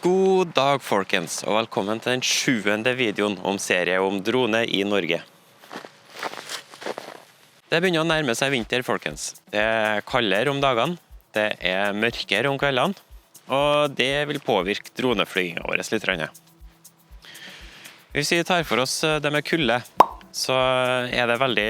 God dag, folkens, og velkommen til den 7. videoen om serie om drone i Norge. Det begynner å nærme seg vinter, folkens. Det er kaldere om dagene, det er mørkere om kveldene, og det vil påvirke droneflygingen vår litt. Hvis vi tar for oss det med kulde, så er det veldig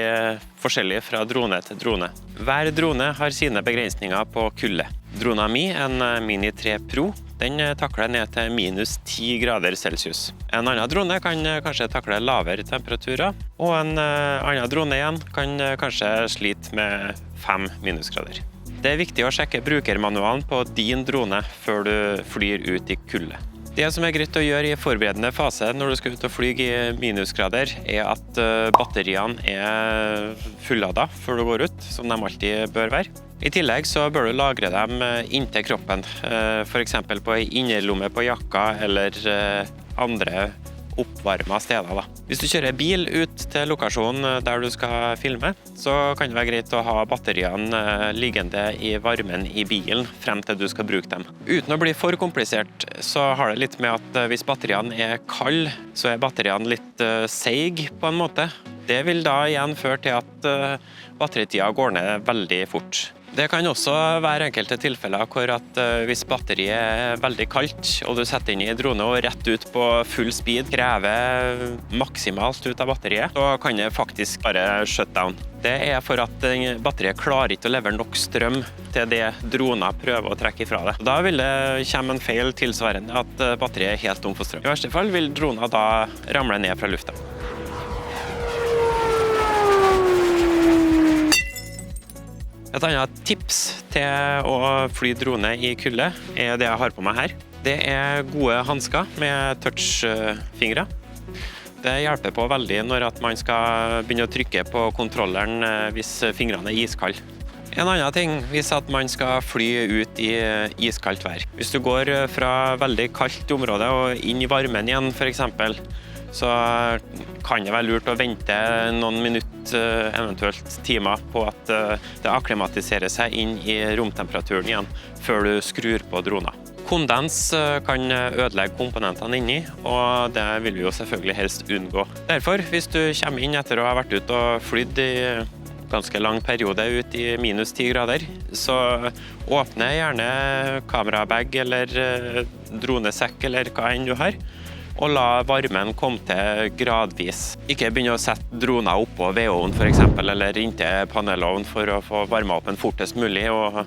forskjellig fra drone til drone. Hver drone har sine begrensninger på kulde. Drona mi, en Mini 3 Pro, den takler ned til -10 grader Celsius. En annen drone kan kanskje takle lavere temperaturer, og en annen drone igjen kan kanskje slite med 5 minusgrader. Det er viktig å sjekke brukermanualen på din drone før du flyr ut i kulde. Det som er greit å gjøre i forberedende fase når du skal ut og flyge i minusgrader, er at batteriene er fulladet før du går ut, som de alltid bør være. I tillegg så bør du lagre dem inntil kroppen, for eksempel på en innerlomme på jakka eller andre oppvarmet steder. Hvis du kjører bil ut til lokasjonen der du skal filme, så kan det være greit å ha batteriene liggende i varmen i bilen frem til du skal bruke dem. Uten å bli for komplisert, så har det litt med at hvis batteriene er kalde, så er batteriene litt seig på en måte. Det vil da igjen føre til at batteritiden går ned veldig fort. Det kan også være enkelte tilfeller hvor at hvis batteriet er veldig kaldt, og du setter inn i drone og rett ut på full speed, krever maksimalt ut av batteriet, så kan det faktisk bare shut down. Det er for at batteriet klarer ikke å levere nok strøm til det drona prøver å trekke ifra det. Da vil det komme en feil tilsvarende at batteriet er helt tom for strøm. I verste fall vil drona da ramle ned fra lufta. Et annet tips til å fly drone i kulde er det jeg har på meg her. Det er gode handsker med touchfingre. Det hjelper på veldig når at man skal begynne å trykke på kontrolleren hvis fingrene er iskalde. En annen ting hvis at man skal fly ut i iskaldt vær. Hvis du går fra veldig kaldt område og inn i varmen igjen for eksempel, så kan det være lurt å vente noen minutter, eventuelt timer, på at det akklimatiserer seg inn i romtemperaturen igjen før du skrur på drona. Kondens kan ødelegge komponentene inni, og det vil vi jo selvfølgelig helst unngå. Derfor, hvis du kommer inn etter å ha vært ute og flydd i ganske lang periode ut i -10 grader, så åpne gjerne kamerabag eller dronesekk eller hva enn du har, og la varmen komme til gradvis. Ikke begynne å sette droner opp på vedovnen for eksempel, eller inntil panelovnen for å få varmet opp den fortest mulig og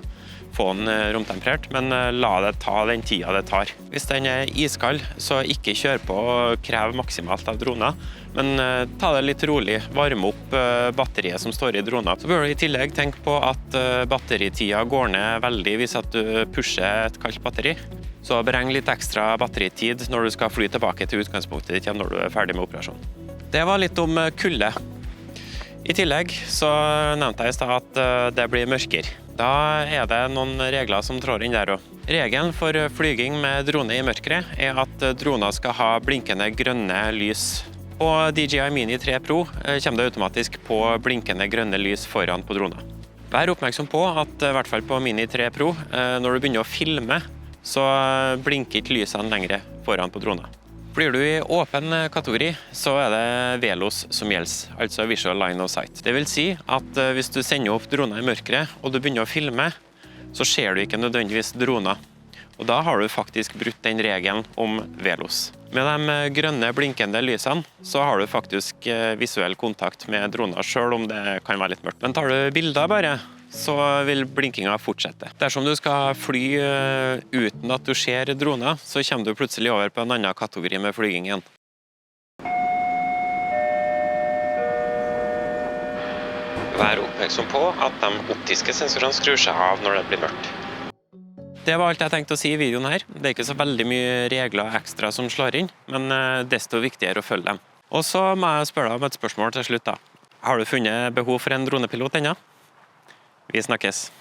få den romtemperert, men la det ta den tida det tar. Hvis den er iskald, så ikke kjør på og krev maksimalt av droner, men ta det litt rolig, varme opp batteriet som står i drona. Så bør du i tillegg tenke på at batteritida går ned veldig hvis at du pusher et kaldt batteri. Så beregn litt ekstra batteritid når du skal fly tilbake til utgangspunktet ditt igjen når du er ferdig med operasjonen. Det var litt om kulde. I tillegg så nevnte jeg i sted at det blir mørkere. Da er det noen regler som trår inn der også. Regelen for flyging med drone i mørkere er at droner skal ha blinkende grønne lys. På DJI Mini 3 Pro kommer det automatisk på blinkende grønne lys foran på drona. Vær oppmerksom på at i hvert fall på Mini 3 Pro, når du begynner å filme, så blinker ikke lysene lenger foran på drona. Flyr du i åpen kategori, så er det VELOS som gjelder, altså Visual Line of Sight. Det vil si at hvis du sender opp droner i mørkere, og du begynner å filme, så ser du ikke nødvendigvis droner. Og da har du faktisk brutt den regelen om VELOS. Med de grønne blinkende lysene, så har du faktisk visuell kontakt med droner, selv om det kan være litt mørkt. Men tar du bilder bare, så vil blinkingen fortsette. Dersom du skal fly uten at du ser droner, så kommer du plutselig over på en annen kategori med flyging igjen. Vær oppmerksom på at de optiske sensorene skrur seg av når det blir mørkt. Det var alt jeg tenkte å si i videoen her. Det er ikke så veldig mye regler ekstra som slår inn, men desto viktigere å følge dem. Og så må jeg spørre deg om et spørsmål til slutt da. Har du funnet behov for en dronepilot ennå? Vi snakkes.